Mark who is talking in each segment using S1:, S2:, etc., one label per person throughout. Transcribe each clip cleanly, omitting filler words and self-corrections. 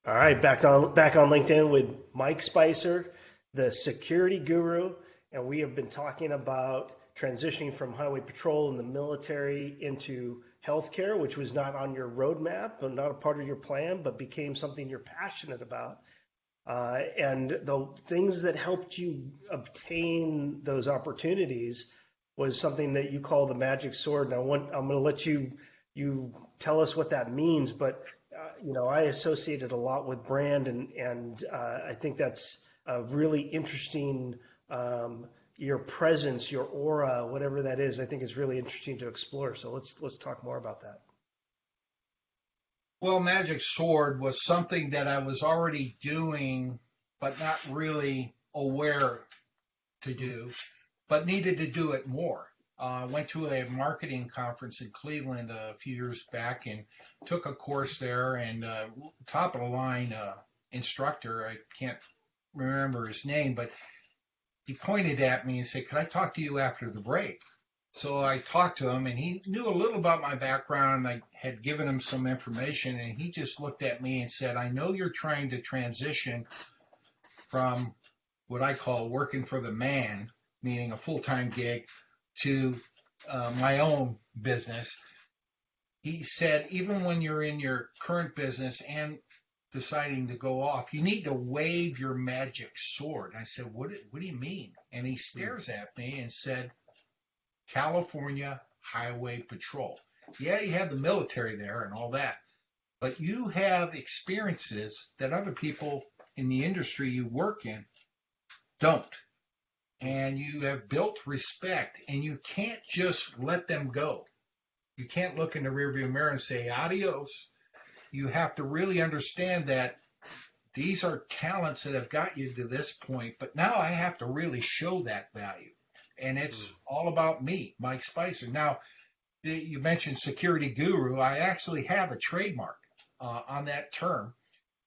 S1: All right, back on LinkedIn with Mike Spicer, the security guru, and we have been talking about transitioning from highway patrol and the military into healthcare, which was not on your roadmap and not a part of your plan, but became something you're passionate about. And the things that helped you obtain those opportunities was something that you call the magic sword. Now, I'm going to let you tell us what that means, but I associate it a lot with brand, and I think that's a really interesting. Your presence, your aura, whatever that is, I think is really interesting to explore. So let's talk more about that.
S2: Well, Magic Sword was something that I was already doing, but not really aware to do, but needed to do it more. I went to a marketing conference in Cleveland a few years back and took a course there, and top of the line instructor, I can't remember his name, but he pointed at me and said, "Could I talk to you after the break?" So I talked to him, and he knew a little about my background. I had given him some information, and he just looked at me and said, "I know you're trying to transition from what I call working for the man, meaning a full-time gig, to my own business." He said, "Even when you're in your current business and deciding to go off, you need to wave your magic sword." I said, what do you mean?" And he stares at me and said, "California Highway Patrol. Yeah, you have the military there and all that, but you have experiences that other people in the industry you work in don't. And you have built respect, and you can't just let them go. You can't look in the rearview mirror and say adios. You have to really understand that these are talents that have got you to this point, but now I have to really show that value. And it's all about me, Mike Spicer." Now, you mentioned security guru. I actually have a trademark on that term.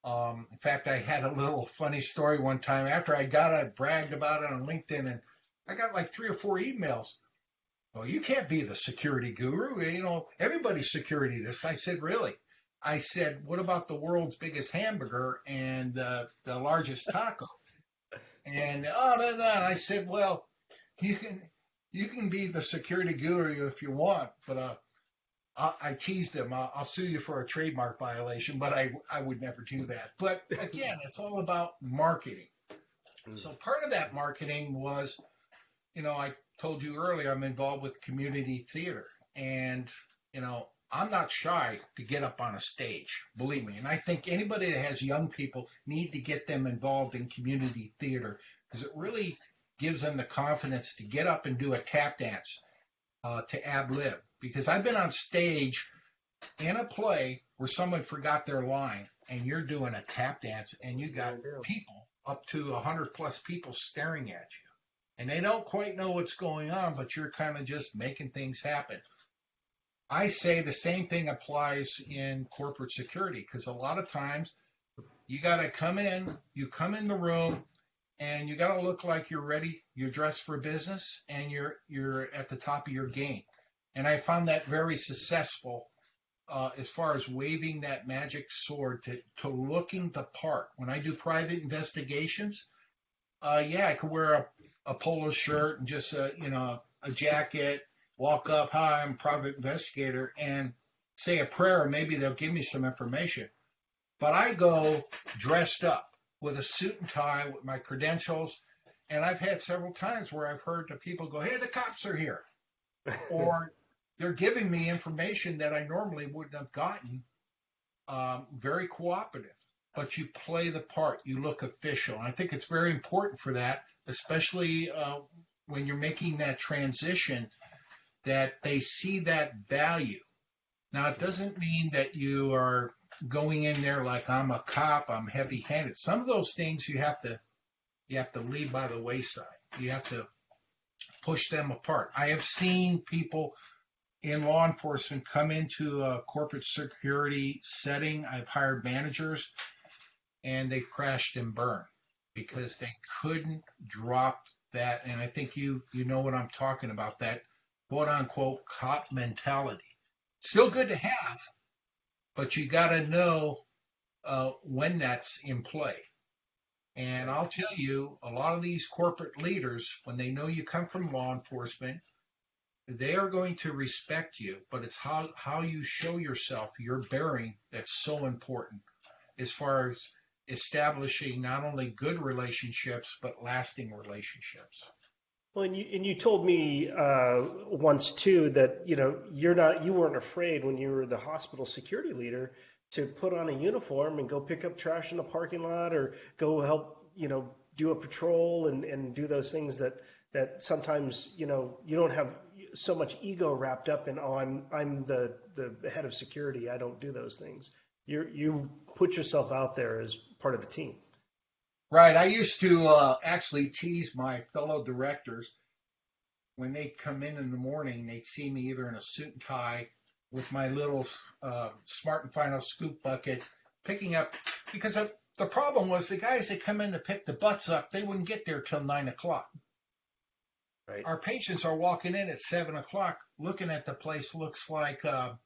S2: In fact, I had a little funny story one time after I bragged about it on LinkedIn, and I got like 3 or 4 emails. "Well, you can't be the security guru. Everybody's security this." I said, "Really?" I said, "What about the world's biggest hamburger and the largest taco?" And no. I said, "Well, you can be the security guru if you want, but I teased him. I'll sue you for a trademark violation, but I would never do that." But again, it's all about marketing. So part of that marketing was, I told you earlier, I'm involved with community theater, and I'm not shy to get up on a stage, believe me. And I think anybody that has young people need to get them involved in community theater, because it really gives them the confidence to get up and do a tap dance to ad lib. Because I've been on stage in a play where someone forgot their line, and you're doing a tap dance, and you got people, up to 100 plus people, staring at you. And they don't quite know what's going on, but you're kind of just making things happen. I say the same thing applies in corporate security, because a lot of times you got to come in the room, and you got to look like you're ready, you're dressed for business, and you're at the top of your game. And I found that very successful as far as waving that magic sword to looking the part. When I do private investigations, I could wear a polo shirt and just a jacket, walk up, "Hi, I'm a private investigator," and say a prayer, and maybe they'll give me some information. But I go dressed up with a suit and tie with my credentials, and I've had several times where I've heard the people go, "Hey, the cops are here," or they're giving me information that I normally wouldn't have gotten. Very cooperative, but you play the part, you look official. And I think it's very important for that, especially when you're making that transition, that they see that value. Now, it doesn't mean that you are going in there like, "I'm a cop, I'm heavy-handed." Some of those things you have to leave by the wayside. You have to push them apart. I have seen people in law enforcement come into a corporate security setting. I've hired managers, and they've crashed and burned because they couldn't drop that. And I think you know what I'm talking about, that quote unquote cop mentality. Still good to have, but you got to know when that's in play. And I'll tell you, a lot of these corporate leaders, when they know you come from law enforcement, they are going to respect you, but it's how you show yourself, your bearing, that's so important as far as establishing not only good relationships, but lasting relationships.
S1: Well, and you told me once too that you weren't afraid when you were the hospital security leader to put on a uniform and go pick up trash in the parking lot or go help do a patrol and do those things that sometimes you don't have so much ego wrapped up in, oh, I'm the head of security, I don't do those things. You put yourself out there as part of the team.
S2: Right. I used to actually tease my fellow directors when they'd come in the morning. They'd see me either in a suit and tie with my little Smart and Final scoop bucket, picking up, because the problem was the guys that come in to pick the butts up, they wouldn't get there till 9 o'clock.
S1: Right.
S2: Our patients are walking in at 7 o'clock, looking at the place, looks like a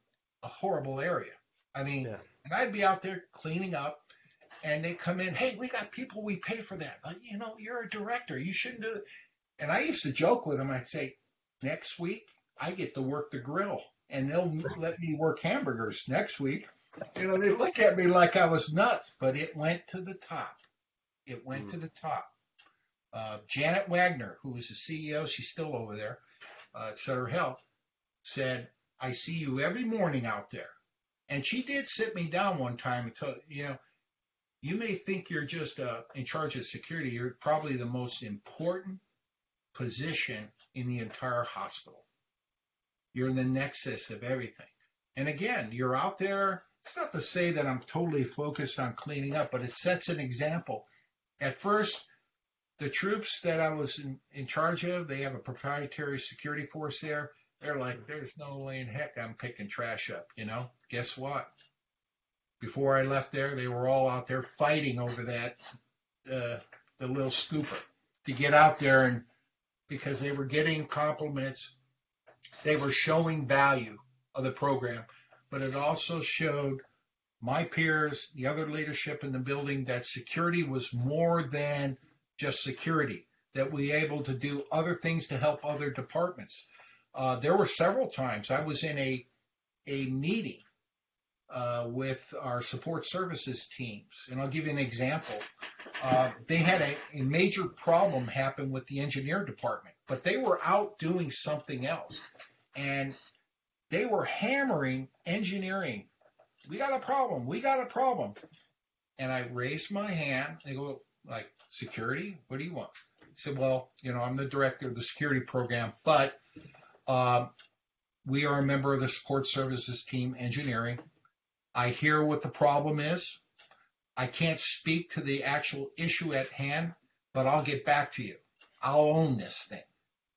S2: horrible area. I mean,
S1: Yeah.
S2: And I'd be out there cleaning up. And they come in, hey, we got people, we pay for that. You're a director, you shouldn't do it. And I used to joke with them. I'd say, next week, I get to work the grill, and they'll let me work hamburgers next week. They look at me like I was nuts, but it went to the top. It went to the top. Janet Wagner, who was the CEO, she's still over there at Sutter Health, said, I see you every morning out there. And she did sit me down one time and told, you may think you're just in charge of security. You're probably the most important position in the entire hospital. You're in the nexus of everything. And again, you're out there. It's not to say that I'm totally focused on cleaning up, but it sets an example. At first, the troops that I was in charge of, they have a proprietary security force there. They're like, there's no way in heck I'm picking trash up, Guess what? Before I left there, they were all out there fighting over that, the little scooper, to get out there, and because they were getting compliments, they were showing value of the program, but it also showed my peers, the other leadership in the building, that security was more than just security, that we were able to do other things to help other departments. There were several times I was in a meeting with our support services teams. And I'll give you an example. They had a major problem happen with the engineer department, but they were out doing something else. And they were hammering engineering. We got a problem. We got a problem. And I raised my hand. They go, like, security? What do you want? I said, well, I'm the director of the security program, but we are a member of the support services team, engineering. I hear what the problem is. I can't speak to the actual issue at hand, but I'll get back to you. I'll own this thing.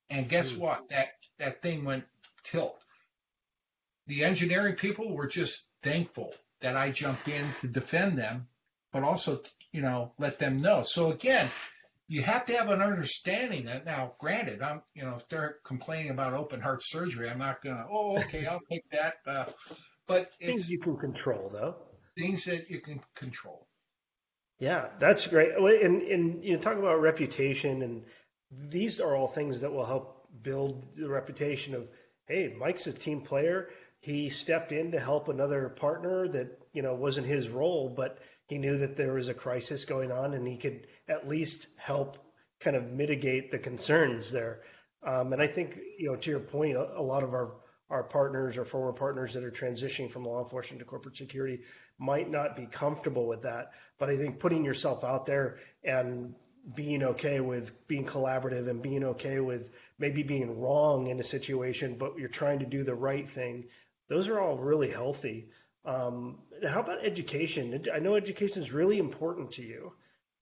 S2: And guess what? That thing went tilt. The engineering people were just thankful that I jumped in to defend them, but also, let them know. So again, you have to have an understanding that. Now, granted, if they're complaining about open heart surgery, I'm not going to, okay, I'll take that. But
S1: Things you can control, though.
S2: Things that you can control.
S1: Yeah, that's great. And talk about reputation, and these are all things that will help build the reputation of, hey, Mike's a team player. He stepped in to help another partner that wasn't his role, but he knew that there was a crisis going on, and he could at least help kind of mitigate the concerns there. And I think to your point, a lot of our partners or former partners that are transitioning from law enforcement to corporate security might not be comfortable with that. But I think putting yourself out there and being okay with being collaborative and being okay with maybe being wrong in a situation, but you're trying to do the right thing, those are all really healthy. How about education? I know education is really important to you.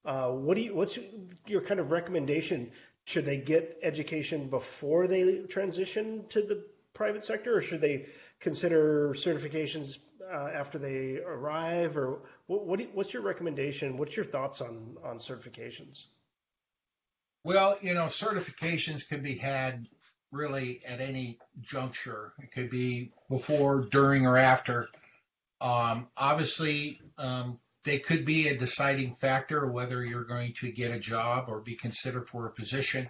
S1: What's your kind of recommendation? Should they get education before they transition to the private sector, or should they consider certifications after they arrive? Or what's your recommendation? What's your thoughts on certifications?
S2: Well, certifications can be had really at any juncture. It could be before, during, or after. Obviously, they could be a deciding factor whether you're going to get a job or be considered for a position.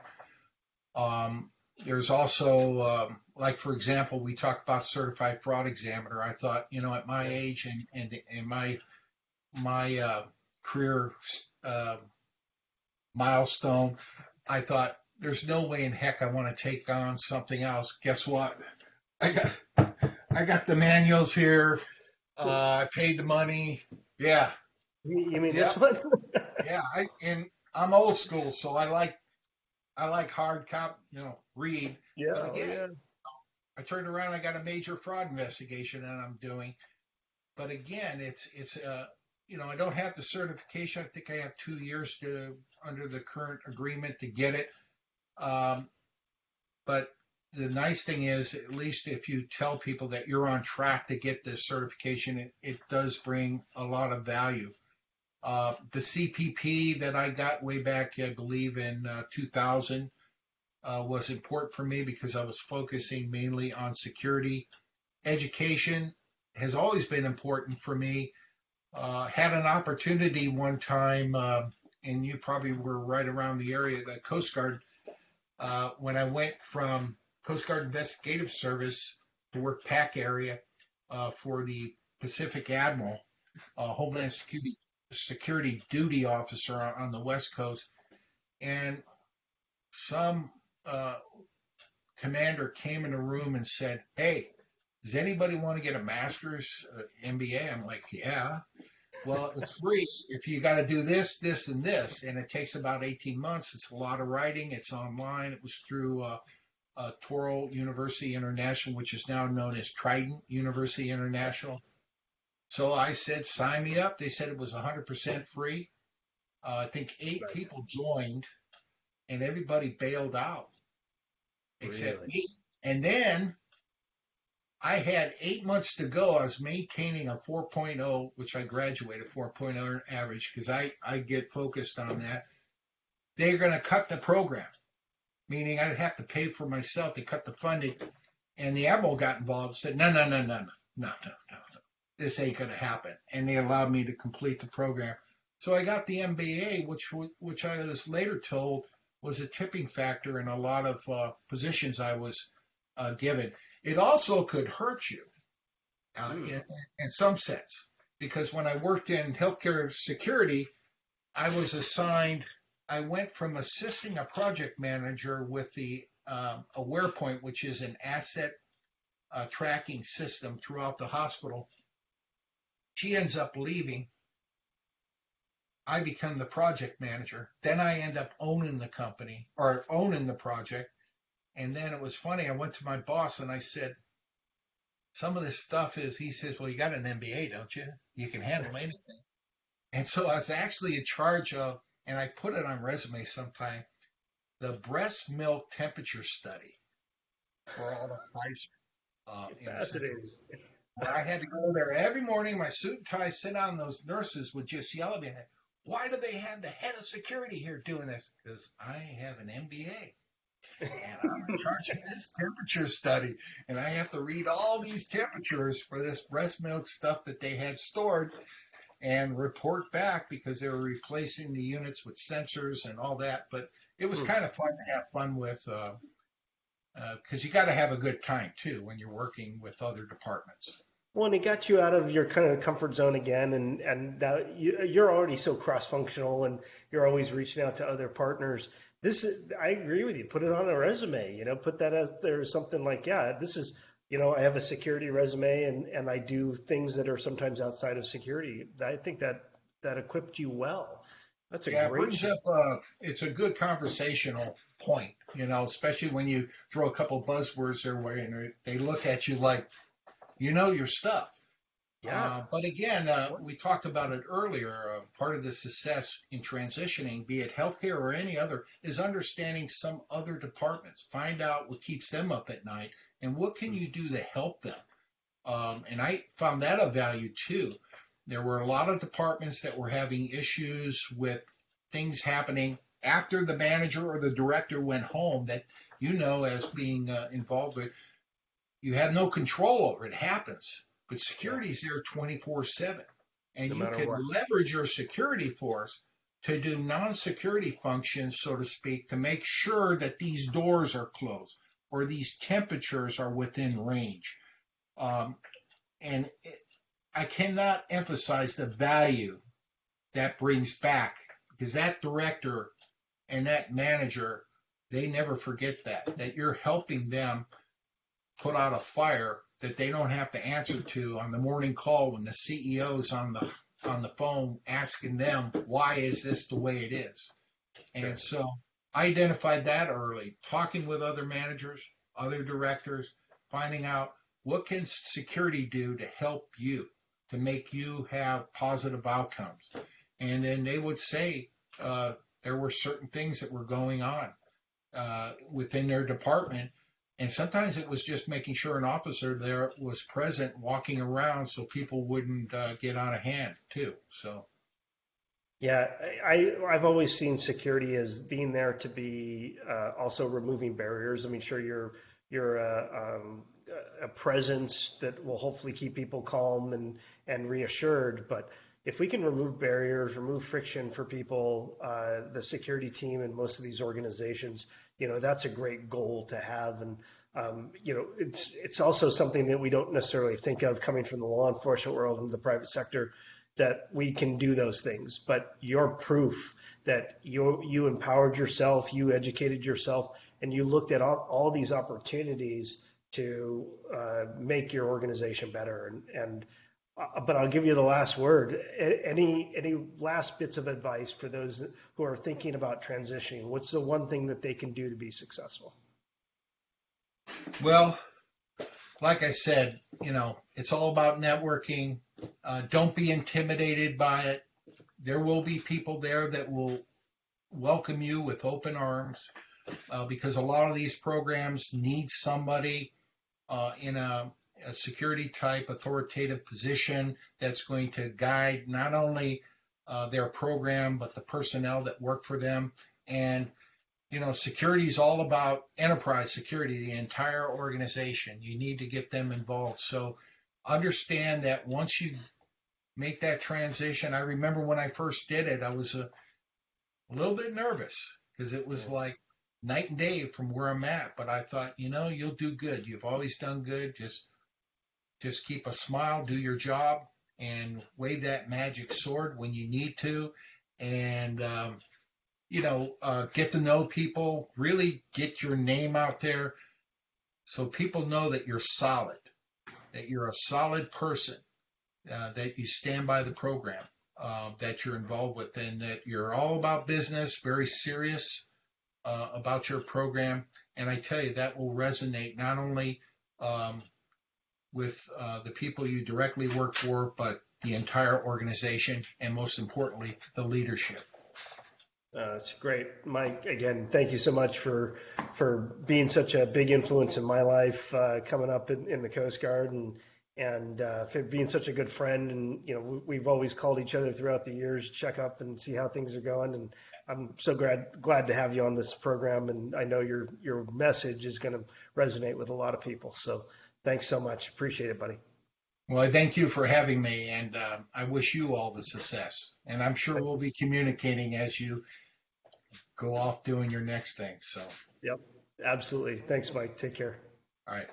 S2: There's also, like, for example, we talked about certified fraud examiner. I thought, at my age and in my career milestone, I thought there's no way in heck I want to take on something else. Guess what? I got the manuals here. I paid the money. Yeah.
S1: You mean
S2: Yeah.
S1: this one?
S2: Yeah. And I'm old school, so I like hard cop, read.
S1: Yeah.
S2: But
S1: Oh,
S2: again,
S1: yeah.
S2: I turned around, I got a major fraud investigation that I'm doing. But again, it's I don't have the certification. I think I have 2 years under the current agreement to get it. But the nice thing is, at least if you tell people that you're on track to get this certification, it does bring a lot of value. The CPP that I got way back, I believe in 2000, was important for me because I was focusing mainly on security. Education has always been important for me. Had an opportunity one time, and you probably were right around the area, the Coast Guard, when I went from Coast Guard Investigative Service to work PAC area for the Pacific Admiral, Homeland Security duty officer on the West Coast. And some commander came in the room and said, "Hey, does anybody want to get a master's MBA?" I'm like, "Yeah." "Well, it's free if you got to do this, this, and this, and it takes about 18 months. It's a lot of writing. It's online." It was through Toro University International, which is now known as Trident University International. So I said, "Sign me up." They said it was 100% free. I think 8 people joined, and everybody bailed out except me. And then I had 8 months to go. I was maintaining a 4.0, which I graduated 4.0 average because I get focused on that. They're going to cut the program, meaning I'd have to pay for myself. They cut the funding. And the Admiral got involved and said, no. This ain't going to happen. And they allowed me to complete the program. So I got the MBA, which I was later told was a tipping factor in a lot of positions I was given. It also could hurt you in some sense, because when I worked in healthcare security, I went from assisting a project manager with the AwarePoint, which is an asset tracking system throughout the hospital. She ends up leaving. I become the project manager. Then I end up owning the company or owning the project. And then it was funny. I went to my boss and I said, "Some of this stuff is," he says, "Well, you got an MBA, don't you? You can handle anything." And so I was actually in charge of, and I put it on resume sometime, the breast milk temperature study for all the Pfizer.
S1: Fascinating.
S2: Where I had to go there every morning, my suit and tie, sit down, and those nurses would just yell at me, "Why do they have the head of security here doing this?" Because I have an MBA. And I'm in charge of this temperature study, and I have to read all these temperatures for this breast milk stuff that they had stored and report back because they were replacing the units with sensors and all that. But it was kind of fun to have fun with because you got to have a good time too when you're working with other departments.
S1: Well, and it got you out of your kind of comfort zone again, and now you're already so cross-functional, and you're always reaching out to other partners. I agree with you. Put it on a resume. Put that as there's something like, yeah, this is, I have a security resume, and I do things that are sometimes outside of security. I think that equipped you well. That's a great.
S2: It brings up. It's a good conversational point, especially when you throw a couple buzzwords their way, and they look at you like, your stuff.
S1: Yeah.
S2: But again, we talked about it earlier. Part of the success in transitioning, be it healthcare or any other, is understanding some other departments. Find out what keeps them up at night and what can you do to help them. And I found that of value too. There were a lot of departments that were having issues with things happening after the manager or the director went home that, as being involved with, you have no control over. It happens. But security is there 24/7. and
S1: no
S2: you
S1: matter
S2: could
S1: what.
S2: leverage your security force to do non-security functions, so to speak, to make sure that these doors are closed or these temperatures are within range. And I cannot emphasize the value that brings back, because that director and that manager, they never forget that you're helping them put out a fire that they don't have to answer to on the morning call when the CEO's on the phone asking them, why is this the way it is? And so I identified that early, talking with other managers, other directors, finding out what can security do to help you, to make you have positive outcomes. And then they would say there were certain things that were going on within their department. And sometimes it was just making sure an officer there was present, walking around, so people wouldn't get out of hand too. So,
S1: Yeah, I've always seen security as being there to be also removing barriers. I mean, sure, you're a presence that will hopefully keep people calm and reassured. But if we can remove barriers, remove friction for people, the security team in most of these organizations, that's a great goal to have. And it's also something that we don't necessarily think of coming from the law enforcement world and the private sector, that we can do those things. But you're proof that you empowered yourself, you educated yourself, and you looked at all these opportunities to make your organization better. But I'll give you the last word. Any last bits of advice for those who are thinking about transitioning? What's the one thing that they can do to be successful?
S2: well, like I said, it's all about networking. Don't be intimidated by it. There will be people there that will welcome you with open arms, because a lot of these programs need somebody in a security type authoritative position that's going to guide not only their program, but the personnel that work for them. And security is all about enterprise security, the entire organization. You need to get them involved. So understand that once you make that transition, I remember when I first did it, I was a little bit nervous because it was like night and day from where I'm at. But I thought, you'll do good. You've always done good. Just keep a smile, do your job, and wave that magic sword when you need to. And get to know people, really get your name out there so people know that you're solid, that you're a solid person, that you stand by the program that you're involved with, and that you're all about business, very serious about your program. And I tell you, that will resonate not only with the people you directly work for, but the entire organization, and most importantly, the leadership.
S1: That's great, Mike. Again, thank you so much for being such a big influence in my life coming up in the Coast Guard, and for being such a good friend. And we've always called each other throughout the years, check up and see how things are going. And I'm so glad to have you on this program. And I know your message is going to resonate with a lot of people. So thanks so much. Appreciate it, buddy.
S2: Well, I thank you for having me, and I wish you all the success. And I'm sure we'll be communicating as you go off doing your next thing. So,
S1: yep, absolutely. Thanks, Mike. Take care.
S2: All right.